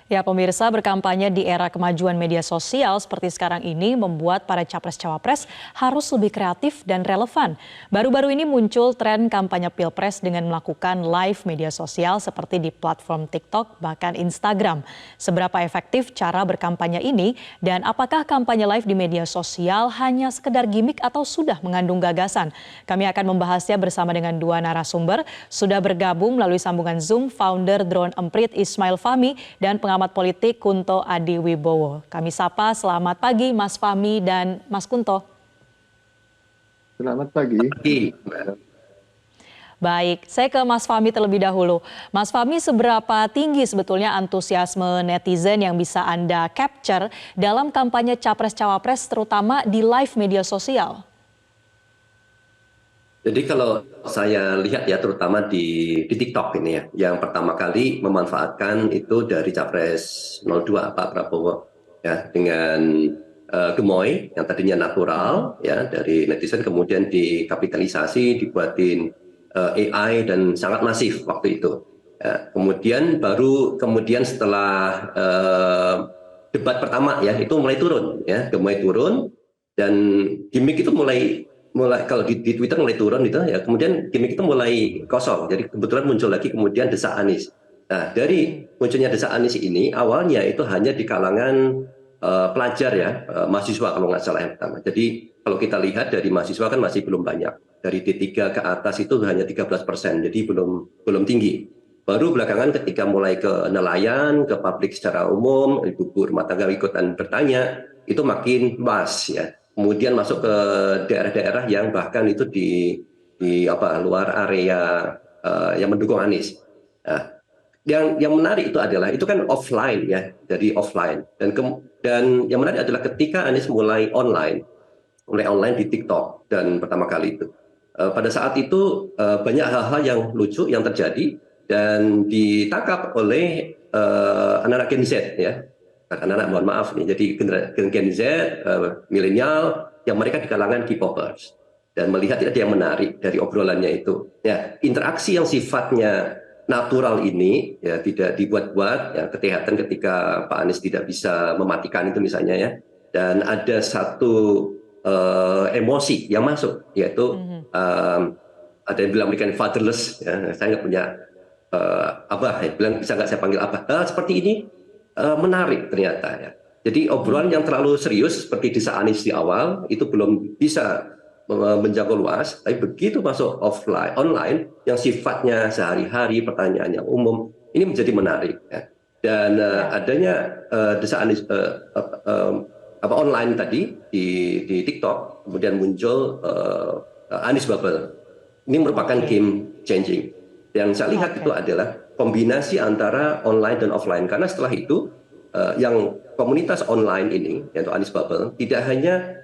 Ya, pemirsa, berkampanye di era kemajuan media sosial seperti sekarang ini membuat para capres-cawapres harus lebih kreatif dan relevan. Baru-baru ini muncul tren kampanye pilpres dengan melakukan live media sosial seperti di platform TikTok bahkan Instagram. Seberapa efektif cara berkampanye ini dan apakah kampanye live di media sosial hanya sekedar gimmick atau sudah mengandung gagasan? Kami akan membahasnya bersama dengan dua narasumber. Sudah bergabung melalui sambungan Zoom founder Drone Emprit Ismail Fahmi dan pengamat politik Kunto Adiwibowo. Kami sapa, selamat pagi Mas Fahmi dan Mas Kunto. Selamat pagi. Baik, saya ke Mas Fahmi terlebih dahulu. Mas Fahmi, seberapa tinggi sebetulnya antusiasme netizen yang bisa Anda capture dalam kampanye Capres-Cawapres terutama di live media sosial? Jadi kalau saya lihat ya terutama di TikTok ini ya, yang pertama kali memanfaatkan itu dari Capres 02 Pak Prabowo ya dengan gemoy yang tadinya natural ya dari netizen kemudian dikapitalisasi dibuatin AI dan sangat masif waktu itu. Ya, kemudian setelah debat pertama ya itu mulai turun ya, gemoy turun dan gimmick itu mulai kalau di Twitter mulai turun gitu ya, kemudian gimmick itu mulai kosong. Jadi kebetulan muncul lagi kemudian Desak Anies. Nah, dari munculnya Desak Anies ini awalnya itu hanya di kalangan pelajar ya, mahasiswa kalau nggak salah yang pertama. Jadi kalau kita lihat dari mahasiswa kan masih belum banyak. Dari D3 ke atas itu hanya 13%, jadi belum tinggi. Baru belakangan ketika mulai ke nelayan, ke publik secara umum, ibu-ibu rumah tangga ikutan bertanya, itu makin luas ya. Kemudian masuk ke daerah-daerah yang bahkan itu di luar area yang mendukung Anies. Nah, yang menarik itu adalah itu kan offline ya, jadi offline dan yang menarik adalah ketika Anies mulai online di TikTok dan pertama kali itu pada saat itu banyak hal-hal yang lucu yang terjadi dan ditangkap oleh anak-anak Gen Z ya. Anak-anak mohon maaf nih, jadi Gen Z, milenial, yang mereka di kalangan K-popers. Dan melihat tidak ada yang menarik dari obrolannya itu. Ya, interaksi yang sifatnya natural ini, ya tidak dibuat-buat, ya kesehatan ketika Pak Anies tidak bisa mematikan itu misalnya ya. Dan ada satu emosi yang masuk, yaitu ada yang bilang mereka fatherless, ya, saya nggak punya abah, ya, bilang bisa nggak saya panggil abah. Seperti ini menarik ternyata ya. Jadi obrolan yang terlalu serius seperti Desa Anies di awal itu belum bisa menjangkau luas, tapi begitu masuk online yang sifatnya sehari-hari pertanyaan yang umum ini menjadi menarik ya. Dan adanya Desa Anies online tadi di TikTok kemudian muncul Anies Bubble. Ini merupakan game changing. Yang saya lihat itu adalah kombinasi antara online dan offline karena setelah itu yang komunitas online ini yaitu Anies Bubble tidak hanya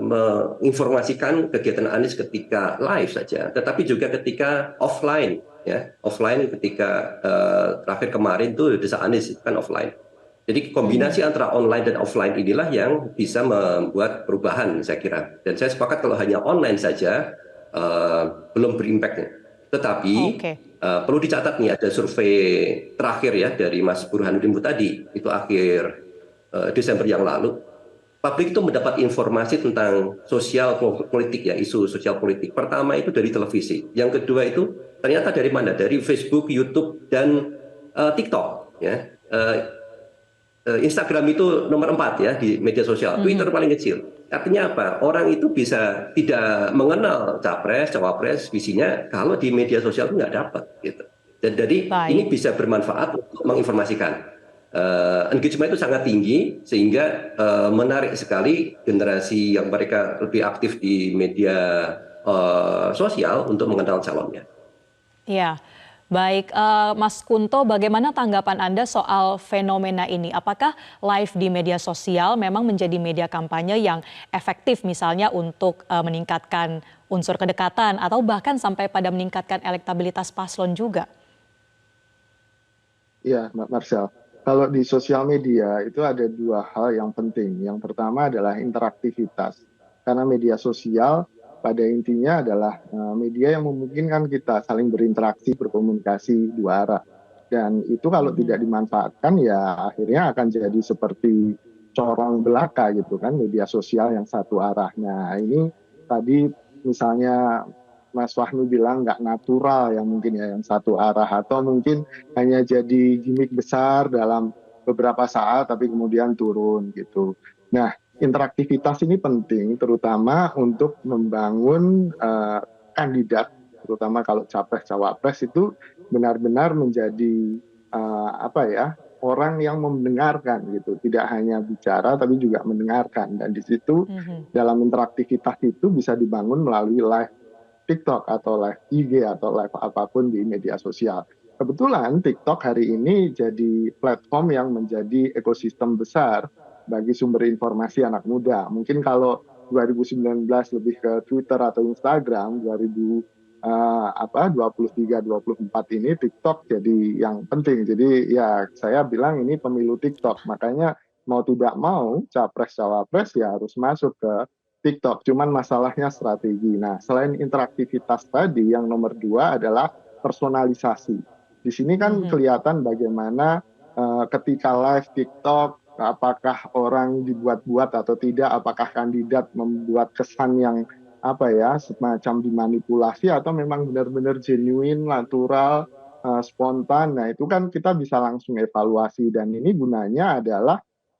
menginformasikan kegiatan Anies ketika live saja tetapi juga ketika offline ya, offline ketika terakhir kemarin tuh Desa Anies itu kan offline. Jadi kombinasi antara online dan offline inilah yang bisa membuat perubahan saya kira. Dan saya sepakat kalau hanya online saja belum berimpact. Tetapi perlu dicatat nih ada survei terakhir ya dari Mas Burhanuddin tadi itu akhir Desember yang lalu. Publik itu mendapat informasi tentang sosial politik ya, isu sosial politik. Pertama itu dari televisi, yang kedua itu ternyata dari mana? Dari Facebook, YouTube dan TikTok ya. Instagram itu nomor 4 ya di media sosial, Twitter paling kecil. Artinya apa? Orang itu bisa tidak mengenal capres, cawapres, visinya kalau di media sosial itu nggak dapat gitu. Dan jadi ini bisa bermanfaat untuk menginformasikan. Engagement itu sangat tinggi sehingga menarik sekali generasi yang mereka lebih aktif di media sosial untuk mengenal calonnya. Ya. Baik, Mas Kunto, bagaimana tanggapan Anda soal fenomena ini? Apakah live di media sosial memang menjadi media kampanye yang efektif misalnya untuk meningkatkan unsur kedekatan atau bahkan sampai pada meningkatkan elektabilitas paslon juga? Ya, Mbak Marcel. Kalau di sosial media itu ada dua hal yang penting. Yang pertama adalah interaktivitas. Karena media sosial pada intinya adalah media yang memungkinkan kita saling berinteraksi, berkomunikasi dua arah. Dan itu kalau tidak dimanfaatkan ya akhirnya akan jadi seperti corong belaka gitu kan, media sosial yang satu arah. Nah ini tadi misalnya Mas Fahmi bilang nggak natural yang mungkin ya yang satu arah, atau mungkin hanya jadi gimmick besar dalam beberapa saat tapi kemudian turun gitu. Nah, interaktivitas ini penting terutama untuk membangun kandidat, terutama kalau capres cawapres itu benar-benar menjadi apa ya, orang yang mendengarkan gitu, tidak hanya bicara tapi juga mendengarkan. Dan di situ dalam interaktivitas itu bisa dibangun melalui live TikTok atau live IG atau live apapun di media sosial. Kebetulan TikTok hari ini jadi platform yang menjadi ekosistem besar bagi sumber informasi anak muda. Mungkin kalau 2019 lebih ke Twitter atau Instagram, 2023-24 ini TikTok jadi yang penting. Jadi ya saya bilang ini pemilu TikTok. Makanya mau tidak mau capres-cawapres ya harus masuk ke TikTok. Cuman masalahnya strategi. Nah, selain interaktivitas tadi, yang nomor 2 adalah personalisasi. Di sini kan kelihatan bagaimana ketika live TikTok, apakah orang dibuat-buat atau tidak, apakah kandidat membuat kesan yang apa ya, semacam dimanipulasi atau memang benar-benar genuine, natural, spontan. Nah, itu kan kita bisa langsung evaluasi, dan ini gunanya adalah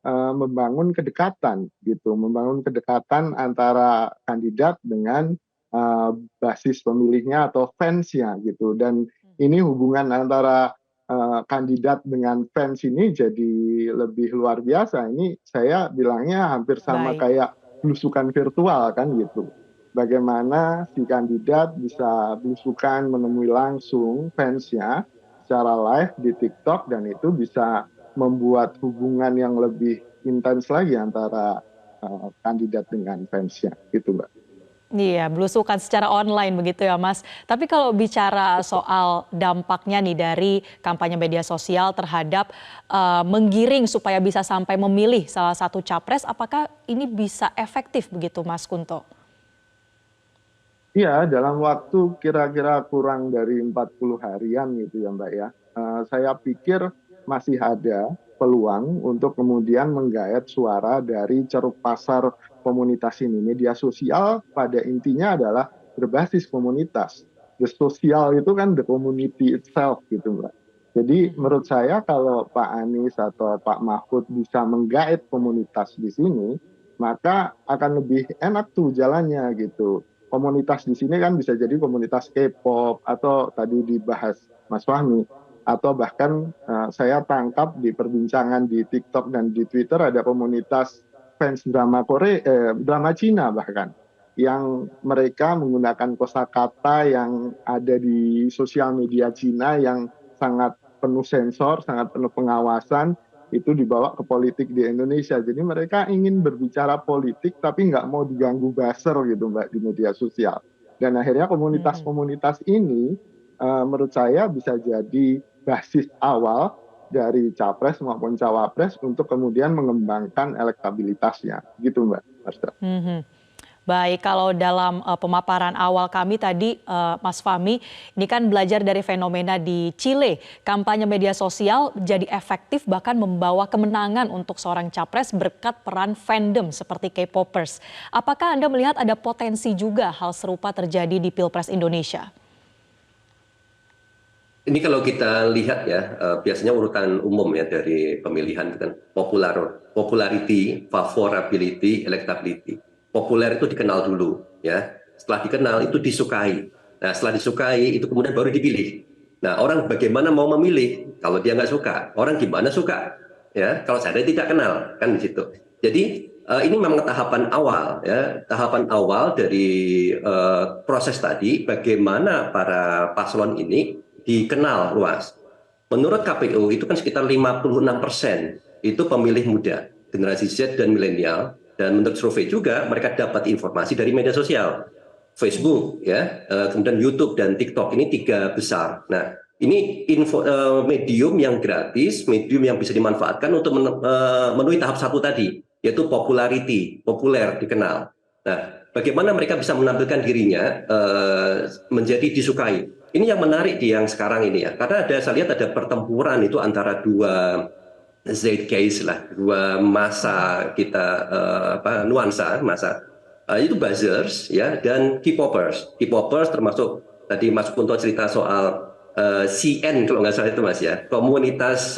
membangun kedekatan gitu, membangun kedekatan antara kandidat dengan basis pemilihnya atau fansnya gitu. Dan ini hubungan antara kandidat dengan fans ini jadi lebih luar biasa. Ini saya bilangnya hampir sama Baik. kayak belusukan virtual kan gitu. Bagaimana si kandidat bisa belusukan menemui langsung fansnya secara live di TikTok, dan itu bisa membuat hubungan yang lebih intens lagi antara kandidat dengan fansnya gitu, Mbak. Iya, belusukan secara online begitu ya, Mas. Tapi kalau bicara soal dampaknya nih dari kampanye media sosial terhadap menggiring supaya bisa sampai memilih salah satu capres, apakah ini bisa efektif begitu, Mas Kunto? Iya, dalam waktu kira-kira kurang dari 40 harian gitu ya, Mbak ya. Saya pikir masih ada peluang untuk kemudian menggayat suara dari ceruk pasar komunitas ini. Media sosial pada intinya adalah berbasis komunitas. The sosial itu kan the community itself gitu, Mbak. Jadi menurut saya kalau Pak Anies atau Pak Mahfud bisa menggait komunitas di sini, maka akan lebih enak tuh jalannya gitu. Komunitas di sini kan bisa jadi komunitas K-pop atau tadi dibahas Mas Fahmi, atau bahkan saya tangkap di perbincangan di TikTok dan di Twitter ada komunitas fans drama Korea, drama Cina bahkan, yang mereka menggunakan kosakata yang ada di sosial media Cina yang sangat penuh sensor, sangat penuh pengawasan, itu dibawa ke politik di Indonesia. Jadi mereka ingin berbicara politik tapi nggak mau diganggu buzzer gitu, Mbak, di media sosial. Dan akhirnya komunitas-komunitas ini menurut saya bisa jadi basis awal dari capres maupun cawapres untuk kemudian mengembangkan elektabilitasnya. Gitu, Mbak Marsha. Baik, kalau dalam pemaparan awal kami tadi, Mas Fahmi, ini kan belajar dari fenomena di Chile. Kampanye media sosial jadi efektif bahkan membawa kemenangan untuk seorang capres berkat peran fandom seperti K-popers. Apakah Anda melihat ada potensi juga hal serupa terjadi di Pilpres Indonesia? Ini kalau kita lihat ya, biasanya urutan umum ya dari pemilihan kan popularity, favorability, electability. Populer itu dikenal dulu ya, setelah dikenal itu disukai. Nah setelah disukai itu kemudian baru dipilih. Nah orang bagaimana mau memilih kalau dia nggak suka, orang gimana suka ya kalau saya tidak kenal kan di situ. Jadi ini memang tahapan awal ya, tahapan awal dari proses tadi bagaimana para paslon ini dikenal luas. Menurut KPU itu kan sekitar 56% itu pemilih muda, generasi Z dan milenial. Dan menurut survei juga mereka dapat informasi dari media sosial, Facebook, ya, kemudian YouTube dan TikTok, ini 3 besar. Nah, ini medium yang gratis, medium yang bisa dimanfaatkan untuk memenuhi tahap 1 tadi, yaitu popularity, populer, dikenal. Nah, bagaimana mereka bisa menampilkan dirinya menjadi disukai. ini yang menarik di yang sekarang ini ya, karena saya lihat ada pertempuran itu antara dua zeitgeist lah, dua masa kita nuansa masa. Itu buzzers ya dan K-popers. K-popers termasuk tadi Mas Kunto cerita soal CN kalau nggak salah itu Mas ya. Komunitas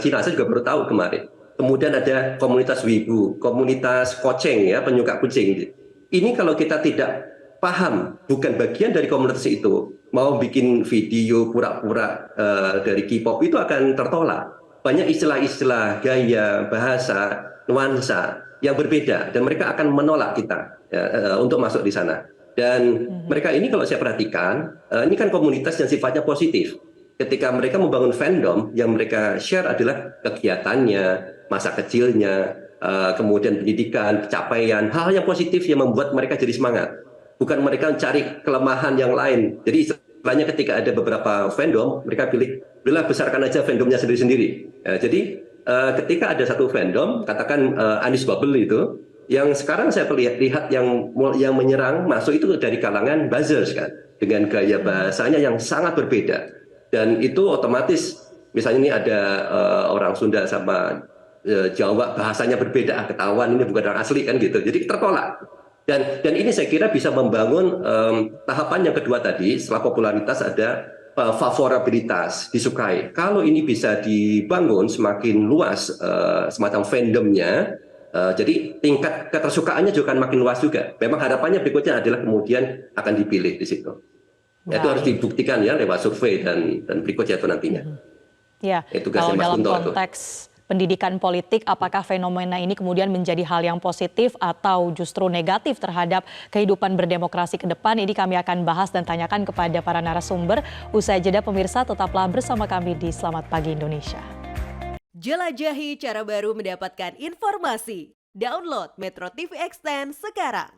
Cina saya juga baru tahu kemarin. Kemudian ada komunitas Wibu, komunitas Koceng ya, penyuka kucing. Ini kalau kita tidak paham bukan bagian dari komunitas itu, mau bikin video pura-pura dari K-pop itu akan tertolak. Banyak istilah-istilah, gaya, bahasa, nuansa yang berbeda dan mereka akan menolak kita ya, untuk masuk di sana. Dan mereka ini kalau saya perhatikan, ini kan komunitas yang sifatnya positif. Ketika mereka membangun fandom, yang mereka share adalah kegiatannya, masa kecilnya, kemudian pendidikan, pencapaian, hal yang positif yang membuat mereka jadi semangat. Bukan mereka mencari kelemahan yang lain. Jadi istilahnya ketika ada beberapa fandom, mereka pilih, belilah besarkan aja fandomnya sendiri-sendiri. Jadi ketika ada satu fandom, katakan Anis Bubble itu, yang sekarang saya lihat yang menyerang masuk itu dari kalangan buzzers kan, dengan gaya bahasanya yang sangat berbeda. Dan itu otomatis, misalnya ini ada orang Sunda sama Jawa bahasanya berbeda, ketahuan ini bukan orang asli kan gitu. Jadi tertolak. Dan ini saya kira bisa membangun tahapan yang kedua tadi, setelah popularitas ada favorabilitas, disukai. Kalau ini bisa dibangun semakin luas semacam fandomnya, jadi tingkat ketersukaannya juga akan makin luas juga. Memang harapannya berikutnya adalah kemudian akan dipilih di situ. Itu harus dibuktikan ya lewat survei dan berikutnya itu nantinya. Ya, kalau dalam konteks pendidikan politik, apakah fenomena ini kemudian menjadi hal yang positif atau justru negatif terhadap kehidupan berdemokrasi ke depan? Ini kami akan bahas dan tanyakan kepada para narasumber. Usai jeda pemirsa, tetaplah bersama kami di Selamat Pagi Indonesia. Jelajahi cara baru mendapatkan informasi. Download Metro TV Extend sekarang.